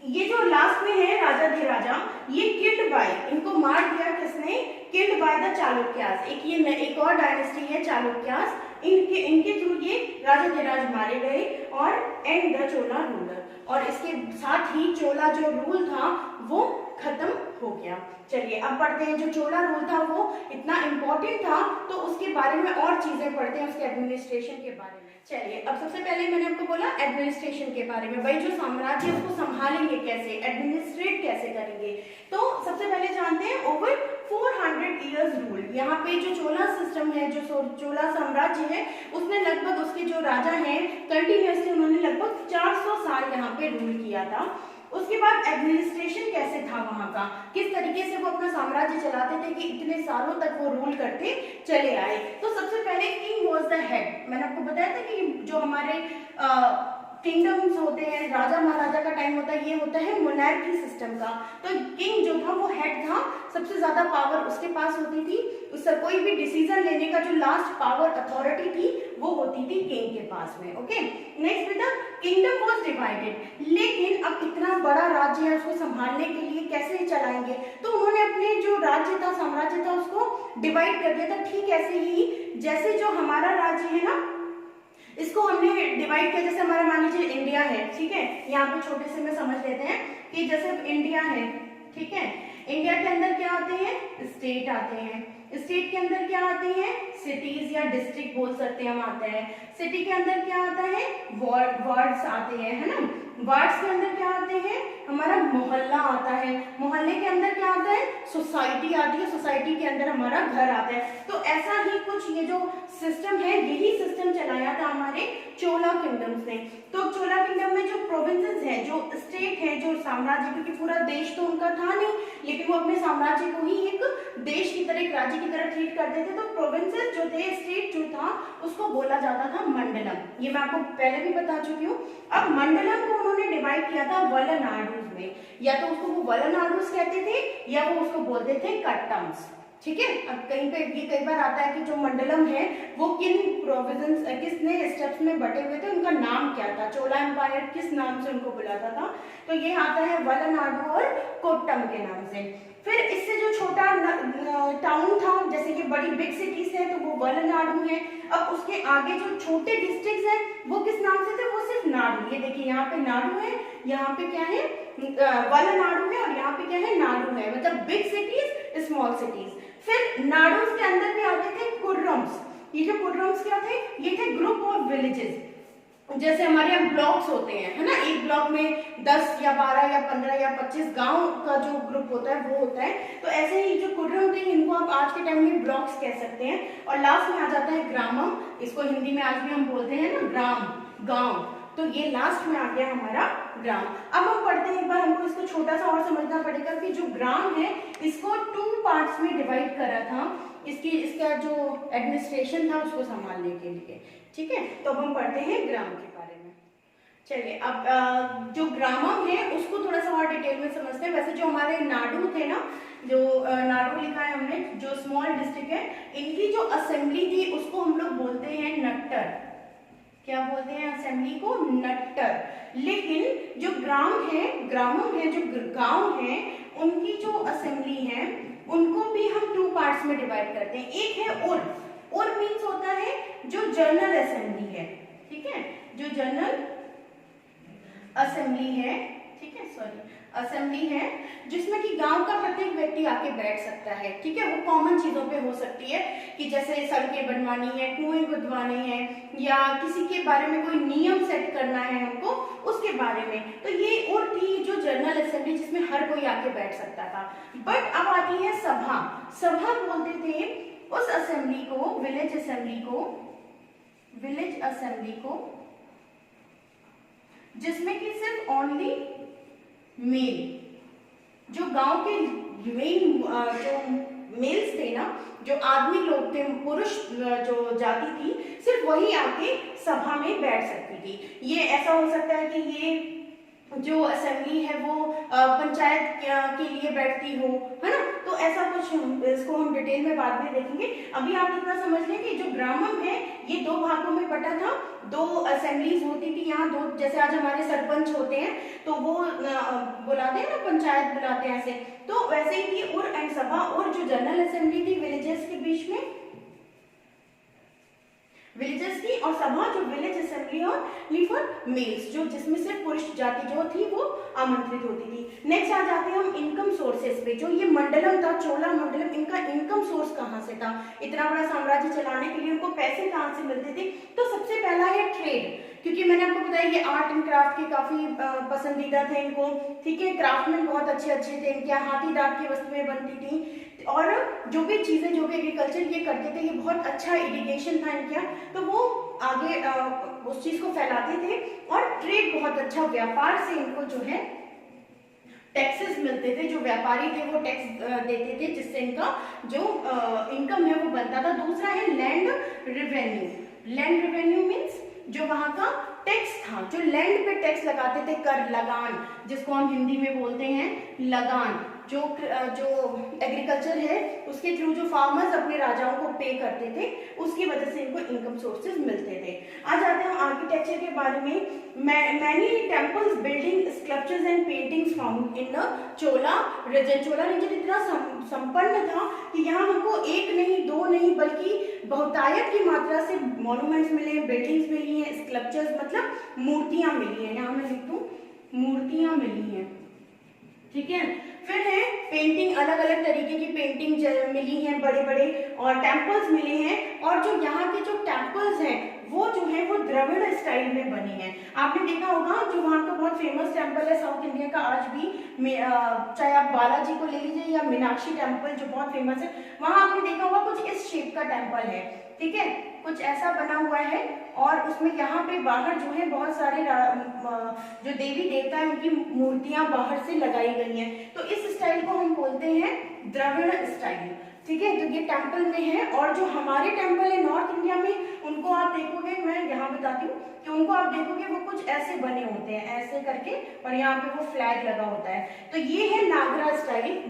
S1: ये जो लास्ट में है राजा धीराजा, ये किल्ड बाय, इनको मार दिया किसने? Killed by the Chalukyas. एक और डायनेस्टी है चालुक्यास, इनके थ्रू ये राजा धीराज मारे गए और एंड द चोला रूलर, और इसके साथ ही चोला जो रूल था वो खत्म हो गया। चलिए अब पढ़ते हैं जो चोला रूल था वो इतना इंपॉर्टेंट था, तो उसके बारे में और चीजें पढ़ते हैं, उसके एडमिनिस्ट्रेशन के बारे में। चलिए अब सबसे पहले मैंने आपको बोला एडमिनिस्ट्रेशन के बारे में, भाई जो साम्राज्य उसको संभालेंगे कैसे, एडमिनिस्ट्रेट कैसे करेंगे। तो सबसे पहले जानते हैं ओवर 400 इयर्स रूल। यहाँ पे जो चोला सिस्टम है, जो चोला साम्राज्य है, उसने लगभग, उसके जो राजा हैं कंटिन्यूअसली उन्होंने लगभग 400 साल यहाँ पे रूल किया था। उसके बाद एडमिनिस्ट्रेशन कैसे था वहां का, किस तरीके से वो अपना साम्राज्य चलाते थे कि इतने सालों तक वो रूल करते चले आए। तो सबसे पहले किंग वाज द हेड। मैंने आपको बताया था कि जो हमारे किंगडम्स होते हैं, राजा महाराजा का टाइम होता है, ये होता है मोनार्की सिस्टम का। तो किंग जो था वो हेड था, सबसे ज्यादा पावर उसके पास होती थी, उससे कोई भी डिसीजन लेने का जो लास्ट पावर अथॉरिटी थी वो होती थी किंग के पास में, okay. Next with the kingdom was divided. लेकिन अब इतना बड़ा राज्य है, उसको संभालने के लिए कैसे चलाएंगे, तो उन्होंने अपने जो राज्य था, साम्राज्य था, उसको डिवाइड कर दिया था। ठीक ऐसे ही जैसे जो हमारा राज्य है ना, इसको हमने डिवाइड किया, जैसे हमारा मान लीजिए इंडिया है, ठीक है। यहाँ पे छोटे से में समझ लेते हैं कि जैसे इंडिया है, ठीक है। इंडिया के अंदर क्या आते हैं? स्टेट आते हैं। स्टेट के अंदर क्या आते हैं? सिटीज या डिस्ट्रिक्ट बोल सकते हैं हम, आते हैं। सिटी के अंदर क्या आता है? वार्ड्स आते हैं, है ना। वार्ड्स के अंदर क्या आते हैं? हमारा मोहल्ला आता है। मोहल्ले के अंदर क्या आता है? सोसाइटी आती है। सोसाइटी के अंदर हमारा घर आता है। तो ऐसा ही कुछ ये जो सिस्टम है, यही सिस्टम चलाया था हमारे चोला किंगडम्स ने। तो चोला किंगडम में जो प्रोविंसेस है, जो स्टेट है, जो साम्राज्य, क्योंकि पूरा देश तो उनका था नहीं, लेकिन वो अपने साम्राज्य को ही एक देश की तरह, एक राज्य की तरह ट्रीट करते थे। तो प्रोविंसेस जो थे, स्टेट जो था, उसको बोला जाता था मंडलम। ये मैं आपको पहले भी बता चुकी हूँ। अब मंडलम को उन्होंने डिवाइड किया था वलनाडुस में, या तो उसको वो वलनाडुस कहते थे या वो उसको बोलते थे कट्टम्स, ठीक है। अब कहीं पे ये कई बार आता है कि जो मंडलम है वो किन प्रोविंस, किसने स्टेप्स में बटे हुए थे, उनका नाम क्या था, चोला एम्पायर किस नाम से उनको बुलाता था। तो ये आता है वलनाडु और कोट्टम के नाम से। फिर इससे जो छोटा टाउन था, जैसे कि बड़ी बिग सिटीज है, तो वो वलनाडु है। अब उसके आगे जो छोटे डिस्ट्रिक्ट्स हैं वो किस नाम से थे? वो सिर्फ नाडु। ये देखिए यहाँ पे नाडु है, यहाँ पे क्या है? वलनाडु है, और यहाँ पे क्या है? नाडु है, मतलब बिग सिटीज, स्मॉल सिटीज। फिर नाडुस के अंदर भी आते थे कुर्रम्स। ये जो कुर्रम्स क्या थे? ये थे ग्रुप ऑफ विलेजेस, जैसे हमारे यहाँ ब्लॉक्स होते हैं, है ना, एक ब्लॉक में 10 या 12 या 15 या 25 गांव का जो ग्रुप होता है वो होता है। तो ऐसे ही जो कुर्रे होते हैं इनको आप आज के टाइम में ब्लॉक्स कह सकते हैं। और लास्ट में आ जाता है ग्रामम, इसको हिंदी में आज भी हम बोलते हैं ना ग्राम, गांव। तो ये लास्ट में आ गया हमारा ग्राम। अब हम पढ़ते हैं, एक बार हमको इसको छोटा सा और समझना पड़ेगा कि जो ग्राम है इसको 2 पार्ट्स में डिवाइड करा था, इसका जो एडमिनिस्ट्रेशन था उसको संभालने के लिए। ठीक है, तो अब हम पढ़ते हैं ग्राम के बारे में। चलिए, अब जो ग्रामम है उसको थोड़ा सा और डिटेल में समझते हैं। वैसे जो हमारे नाडू थे ना, जो नाडू लिखा है हमने, जो स्मॉल डिस्ट्रिक्ट है, इनकी जो असेंबली थी उसको हम लोग बोलते हैं नट्टर। क्या बोलते हैं असेंबली को? नट्टर। लेकिन जो ग्राम है, ग्रामम है, जो गांव है, उनकी जो असेंबली है उनको भी हम 2 पार्ट्स में डिवाइड करते हैं। एक है उर मीन्स होता है जो जनरल असेंबली है। ठीक है, जो जनरल असेंबली है, ठीक है, सॉरी, असेंबली है जिसमें कि गांव का प्रत्येक व्यक्ति आके बैठ सकता है। ठीक है, वो कॉमन चीजों पे हो सकती है कि जैसे सड़कें बनवानी है, कुएं खुदवाने हैं, या किसी के बारे में कोई नियम सेट करना है हमको, उसके बारे में। तो ये और थी जो जनरल असेंबली जिसमें हर कोई आके बैठ सकता था। बट अब आती है सभा। सभा बोलते थे उस असेंबली को, विलेज असेंबली को जिसमें कि सिर्फ ओनली मेल, जो गांव के मेन जो मेल्स थे ना, जो आदमी लोग थे, पुरुष जो जाति थी, सिर्फ वही आके सभा में बैठ सकती थी। ये ऐसा हो सकता है कि ये जो असेंबली है वो पंचायत के लिए बैठती हो, है ना, तो ऐसा कुछ, इसको हम डिटेल में बाद में देखेंगे। अभी आप इतना समझ लें कि जो ग्रामम है ये 2 भागों में बटा था। 2 असेंबलीज होती थी यहाँ, 2, जैसे आज हमारे सरपंच होते हैं तो वो बुलाते हैं ना, पंचायत बुलाते हैं ऐसे, तो वैसे ही थी उर एंड सभा। और जो जनरल असेंबली थी विलेजेस के बीच में, विलेजेस की, और सभा जो विलेज असेंबली और फॉर मेल्स, जो जिसमें सिर्फ पुरुष जाति जो थी वो आमंत्रित होती थी। नेक्स्ट आ जाते हैं हम इनकम सोर्सेस पे। जो ये मंडलम था, चोला मंडलम, इनका इनकम सोर्स कहाँ से था? इतना बड़ा साम्राज्य चलाने के लिए उनको पैसे कहाँ से मिलते थे? तो सबसे पहला है ट्रेड, क्योंकि मैंने आपको बताया ये आर्ट एंड क्राफ्ट के काफी पसंदीदा थे इनको। ठीक है, क्राफ्टमैन बहुत अच्छे थे इनके, हाथी दांत की वस्तुएं बनती थी, और जो भी चीजें, जो भी एग्रीकल्चर ये करते थे, ये बहुत अच्छा इरिगेशन था इनका, तो वो आगे उस चीज को फैलाते थे। और ट्रेड बहुत अच्छा, व्यापार से इनको जो है टैक्सेस मिलते थे, जो व्यापारी थे वो टैक्स देते थे, जिससे इनका जो इनकम है वो बनता था। दूसरा है land revenue. Land revenue means जो वहां का टैक्स था, जो लैंड पे टैक्स लगाते थे, कर, लगान, जिसको हम हिंदी में बोलते हैं लगान। जो एग्रीकल्चर है उसके थ्रू जो फार्मर्स अपने राजाओं को पे करते थे, उसकी वजह से इनको इनकम सोर्सेज मिलते थे। आ जाते हैं आर्किटेक्चर के बारे में। Many temples, building, sculptures and paintings found in the Chola region. Chola region इतना संपन्न था कि यहाँ हमको 1 नहीं 2 नहीं बल्कि बहुतायत की मात्रा से मॉन्यूमेंट्स मिले, बिल्डिंग्स मिली हैं, स्कल्पचर्स मतलब मूर्तियां मिली हैं। यहाँ मैं लिख दूं मूर्तियां मिली हैं। ठीक है, फिर है पेंटिंग, अलग अलग तरीके की पेंटिंग मिली हैं, बड़े बड़े, और टेम्पल्स मिले हैं। और जो यहाँ के जो टेम्पल्स हैं वो जो है वो द्रविड़ स्टाइल में बने हैं। आपने देखा होगा जो वहाँ का बहुत फेमस टेम्पल है साउथ इंडिया का आज भी, चाहे आप बालाजी को ले लीजिए या मीनाक्षी टेम्पल जो बहुत फेमस है, वहाँ आपने देखा होगा कुछ इस शेप का टेम्पल है। ठीक है, कुछ ऐसा बना हुआ है, और उसमें यहाँ पे बाहर जो है बहुत सारे जो देवी देवता है उनकी मूर्तियां बाहर से लगाई गई हैं। तो इस स्टाइल को हम बोलते हैं द्रविड़ स्टाइल। ठीक है, तो ये टेम्पल में है। और जो हमारे टेम्पल है नॉर्थ इंडिया में, उनको आप देखोगे, मैं यहाँ बताती हूँ कि उनको आप देखोगे वो कुछ ऐसे बने होते हैं, ऐसे करके, और यहाँ पे वो फ्लैग लगा होता है। तो ये है नागरा स्टाइल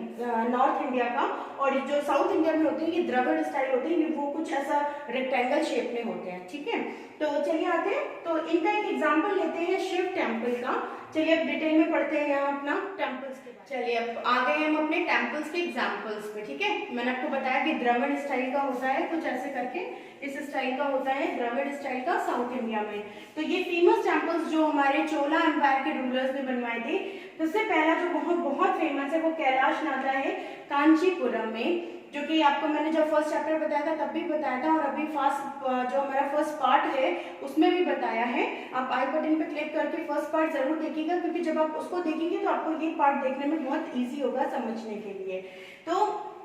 S1: नॉर्थ इंडिया का, और जो साउथ इंडिया में होते हैं ये द्रविड़ स्टाइल होते हैं, वो कुछ ऐसा रेक्टेंगल शेप में होते हैं। ठीक है, तो चलिए आते हैं, तो इनका एक एग्जाम्पल लेते हैं शिव टेम्पल का। चलिए अब डिटेल में पढ़ते हैं यहाँ अपना टेम्पल्स के। चलिए अब आ गए हम अपने टेम्पल्स के एग्जाम्पल्स पे। ठीक है, मैंने आपको बताया कि द्रविड़ स्टाइल का होता है कुछ ऐसे करके, इस स्टाइल का होता है द्रविड़ स्टाइल का साउथ इंडिया में। तो ये फेमस टेम्पल्स जो हमारे चोला एम्पायर के रूलर्स ने बनवाए थे, सबसे पहला जो बहुत बहुत फेमस है वो कैलाश नाथा है कांचीपुरम में। जो कि आपको मैंने जब फर्स्ट चैप्टर बताया था तब भी बताया था, और अभी जो हमारा फर्स्ट पार्ट है उसमें भी बताया है। आप आई बटन पे क्लिक करके फर्स्ट पार्ट जरूर देखिएगा, क्योंकि जब आप उसको देखेंगे तो आपको ये पार्ट देखने में बहुत ईजी होगा समझने के लिए। तो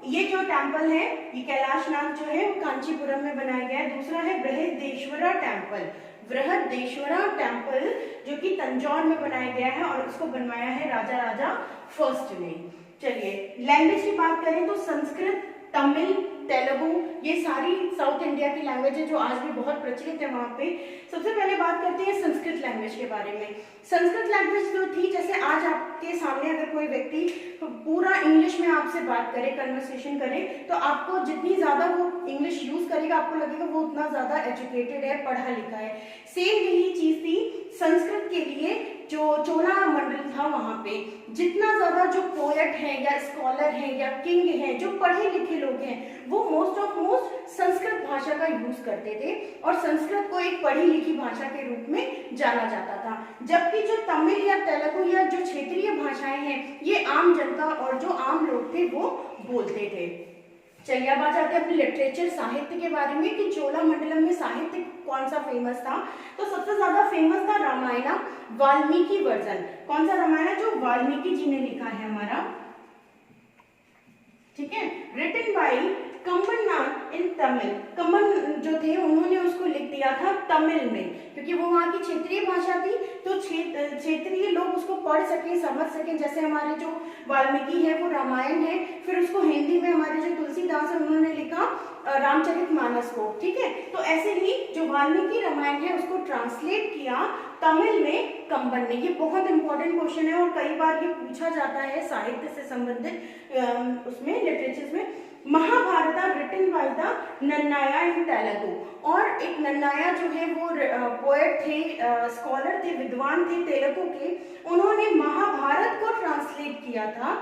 S1: ये जो टेम्पल है, ये कैलाशनाथ जो है वो कांचीपुरम में बनाया गया है। दूसरा है बृहदेश्वरा टेम्पल, बृहदेश्वरा टेम्पल जो कि तंजौर में बनाया गया है, और उसको बनवाया है राजा फर्स्ट ने। चलिए लैंग्वेज की बात करें तो संस्कृत, तमिल, तेलुगु, ये सारी साउथ इंडिया की लैंग्वेज है जो आज भी बहुत प्रचलित है वहाँ पे। सबसे पहले बात करते हैं संस्कृत लैंग्वेज के बारे में। संस्कृत लैंग्वेज जो थी, जैसे आज आपके सामने अगर कोई व्यक्ति पूरा इंग्लिश में आपसे बात करे, कन्वर्सेशन करे, तो आपको जितनी ज्यादा वो इंग्लिश यूज करेगा आपको लगेगा वो उतना ज्यादा एजुकेटेड है, पढ़ा लिखा है। सेम यही चीज थी संस्कृत के लिए। जो चोला मंडल था वहां पे जितना ज्यादा जो पोएट है या स्कॉलर है या किंग है, जो पढ़े लिखे लोग हैं, वो मोस्ट संस्कृत भाषा का यूज करते थे, और संस्कृत को एक पढ़ी लिखी भाषा के रूप में जाना जाता था। जबकि जो तमिल या तेलुगु या जो क्षेत्रीय भाषाएं हैं, ये आम जनता और जो आम लोग थे वो बोलते थे। चलिए अब आ जाते हैं अपने लिटरेचर, साहित्य के बारे में कि चोला मंडलम में साहित्य कौन सा फेमस था। तो सबसे ज्यादा फेमस था रामायण, वाल्मीकि वर्जन। कौन सा रामायण? जो वाल्मीकि जी ने लिखा है हमारा, ठीक है, रिटन बाय कंबरनाथ इन तमिल। कंबन जो थे उन्होंने उसको लिख दिया था तमिल में, क्योंकि वो वहाँ की क्षेत्रीय भाषा थी, तो क्षेत्रीय लोग उसको पढ़ सकें, समझ सकें। जैसे हमारे जो वाल्मीकि है वो रामायण है, फिर उसको हिंदी में हमारे जो तुलसीदास है उन्होंने लिखा रामचरितमानस को, ठीक है। तो ऐसे ही जो वाल्मीकि रामायण है उसको ट्रांसलेट किया तमिल में कंबन ने। ये बहुत इंपॉर्टेंट क्वेश्चन है और कई बार ये पूछा जाता है साहित्य से संबंधित उसमें लिटरेचर में। महाभारता रिटन बाय द नन्नाया इन तेलुगु। और एक नन्नाया जो है वो पोएट थे, स्कॉलर थे, विद्वान थे तेलुगु के, उन्होंने महाभारत को ट्रांसलेट किया था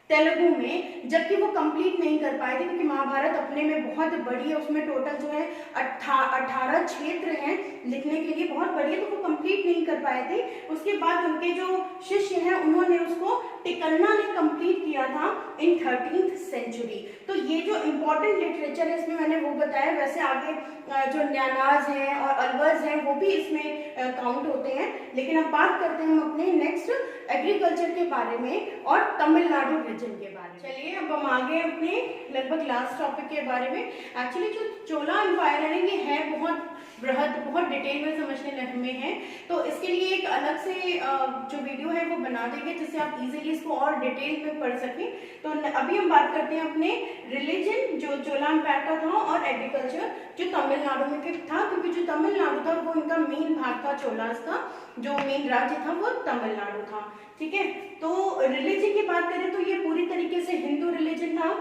S1: तेलुगु में, जबकि वो कंप्लीट नहीं कर पाए थे, क्योंकि महाभारत अपने में बहुत बड़ी है, उसमें टोटल जो है 18 क्षेत्र हैं लिखने के लिए, बहुत बड़ी है, तो वो कंप्लीट नहीं कर पाए थे। उसके बाद उनके जो शिष्य हैं उन्होंने उसको टिकन्ना ने कंप्लीट किया था इन 13th सेंचुरी। तो ये जो इम्पोर्टेंट लिटरेचर है इसमें मैंने वो बताया। वैसे आगे जो न्यानाज हैं और अलवर्स हैं वो भी इसमें काउंट होते हैं, लेकिन अब बात करते हैं हम अपने नेक्स्ट एग्रीकल्चर के बारे में और तमिलनाडु रीजन के बारे में। चलिए अब हम आगे अपने लगभग लास्ट टॉपिक के बारे में। एक्चुअली जो चोला एम्पायर है ये है बहुत बृहद, बहुत डिटेल में समझने में है, तो इसके लिए एक अलग से जो वीडियो है वो बना देंगे जिससे आप इजीली इसको और डिटेल में पढ़ सकें। तो अभी हम बात करते हैं अपने रिलीजन जो चोला एम्पायर का था और एग्रीकल्चर जो तमिलनाडु में था, क्योंकि जो तमिलनाडु था वो इनका मेन भाग था, चोलास का जो मेन राज्य था वो तमिलनाडु था, ठीक है। तो रिलीजन की बात करें तो ये पूरी तरीके से हिंदू रिलीजन था।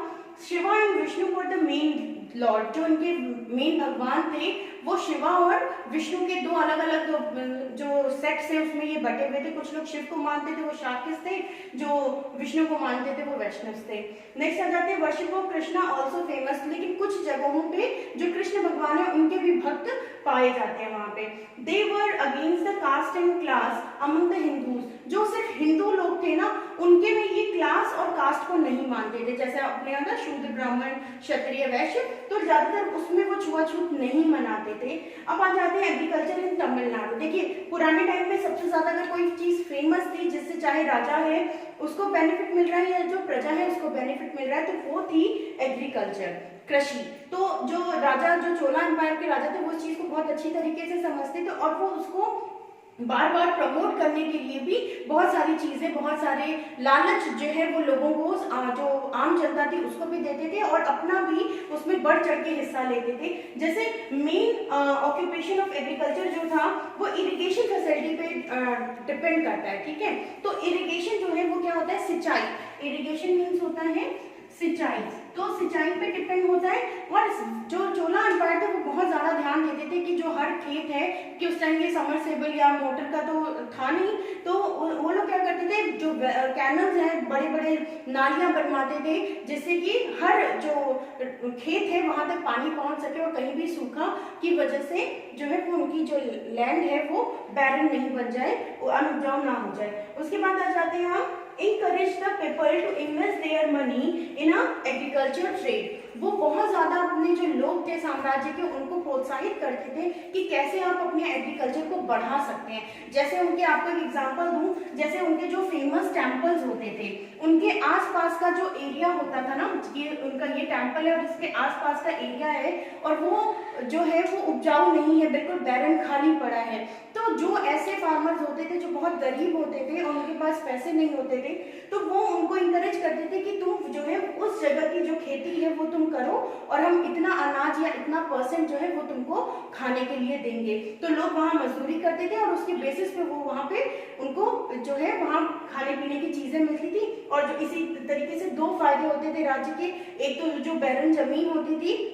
S1: Shiva and Vishnu were the main Lord, जो उनके मेन भगवान थे वो शिवा और विष्णु के दो अलग अलग जो सेक्ट्स है उसमें ये बटे हुए थे। कुछ लोग शिव को मानते थे वो शाक्यस थे, जो विष्णु को मानते थे वो वैष्णव थे। नेक्स्ट आ जाते हैं worship of Krishna also famous, लेकिन कुछ जगहों पे जो कृष्ण भगवान है उनके भी भक्त पाए जाते हैं वहां पे। They were against the caste and class among the Hindus, जो सिर्फ हिंदू लोग थे ना उनके में ये क्लास और कास्ट को नहीं मानते थे, जैसे अपने अंदर शूद्र ब्राह्मण क्षत्रिय वैश्य, तो ज्यादातर उसमें वो छुआछूत नहीं मनाते थे। अब आ जाते हैं एग्रीकल्चर इन तमिलनाडु। देखिए पुराने टाइम में सबसे ज्यादा अगर कोई चीज फेमस थी जिससे चाहे राजा है उसको बेनिफिट मिल रहा है या जो प्रजा है उसको बेनिफिट मिल रहा है, तो वो थी एग्रीकल्चर, कृषि। तो जो राजा, जो चोला एम्पायर के राजा थे वो इस चीज को बहुत अच्छी तरीके से समझते थे और वो उसको बार बार प्रमोट करने के लिए भी बहुत सारी चीजें, बहुत सारे लालच जो है वो लोगों को, जो आम जनता थी उसको भी देते थे और अपना भी उसमें बढ़ चढ़ के हिस्सा लेते थे। जैसे मेन ऑक्यूपेशन ऑफ एग्रीकल्चर जो था वो इरिगेशन फैसिलिटी पे डिपेंड करता है, ठीक है। तो इरिगेशन जो है वो क्या होता है, सिंचाई। इरिगेशन मीन्स होता है सिंचाई, तो सिंचाई पे डिपेंड होता है। और जो चोला एम्पायर थे वो बहुत ज्यादा ध्यान देते थे कि जो हर खेत है, कि उस टाइम ये समरसेबल या मोटर का तो था नहीं, तो वो लोग क्या करते थे, जो कैनल्स हैं, बड़े बड़े नालियां बनवाते थे जिससे कि हर जो खेत है वहां तक पानी पहुंच सके और कहीं भी सूखा की वजह से जो है वो उनकी जो लैंड है वो बैरन नहीं बन जाए, अनुपजाऊ ना हो जाए। उसके बाद आ जाते हैं हम encourage the people to invest their money in a agriculture trade. वो बहुत ज्यादा अपने जो लोग थे साम्राज्य के उनको प्रोत्साहित करते थे कि कैसे आप अपने एग्रीकल्चर को बढ़ा सकते हैं। जैसे उनके, आपको एक एग्जांपल दूं, जैसे उनके जो फेमस टेम्पल्स होते थे, उनके आसपास का जो एरिया होता था ना, ये उनका ये टेम्पल है और इसके आसपास का एरिया है और वो जो है वो उपजाऊ नहीं है, बिल्कुल बैरन खाली पड़ा है। तो जो ऐसे फार्मर्स होते थे जो बहुत गरीब होते थे और उनके पास पैसे नहीं होते थे, तो वो उनको इंकरेज करते थे कि तुम जो है उस जगह की जो खेती है वो तुम करो और हम इतना अनाज या इतना परसेंट जो है वो तुमको खाने के लिए देंगे। तो लोग वहाँ मजदूरी करते थे और उसके बेसिस पे वो वहाँ पे उनको जो है वहाँ खाने पीने की चीजें मिलती थी। और जो इसी तरीके से दो फायदे होते थे राज्य के, एक तो जो बैरन जमीन होती थी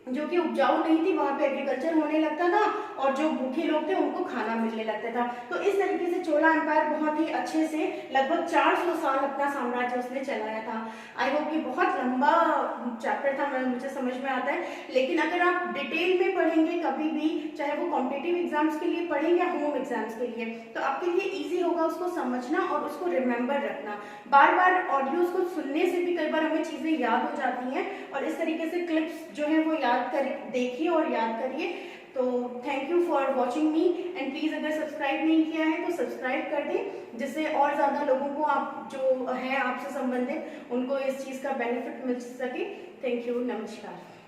S1: जो कि उपजाऊ नहीं थी, वहां पे एग्रीकल्चर होने लगता था और जो भूखे लोग थे उनको खाना मिलने लगता था। तो इस तरीके से चोला एम्पायर बहुत ही अच्छे से लगभग 400 साल अपना साम्राज्य उसने चलाया था। आई होप कि बहुत लंबा चैप्टर था, मुझे समझ में आता है, लेकिन अगर आप डिटेल में पढ़ेंगे कभी भी, चाहे वो कॉम्पिटिटिव एग्जाम्स के लिए पढ़ेंगे या होम एग्जाम्स के लिए, तो आपके लिए ईजी होगा उसको समझना और उसको रिमेम्बर रखना। बार बार ऑडियोज को सुनने से भी कई बार हमें चीजें याद हो जाती हैं और इस तरीके से क्लिप्स जो है वो याद कर देखिए और याद करिए। तो thank you for watching me and please अगर सब्सक्राइब नहीं किया है तो सब्सक्राइब कर दें, जिससे और ज्यादा लोगों को आप जो है आपसे संबंधित उनको इस चीज का बेनिफिट मिल सके। थैंक यू, नमस्कार।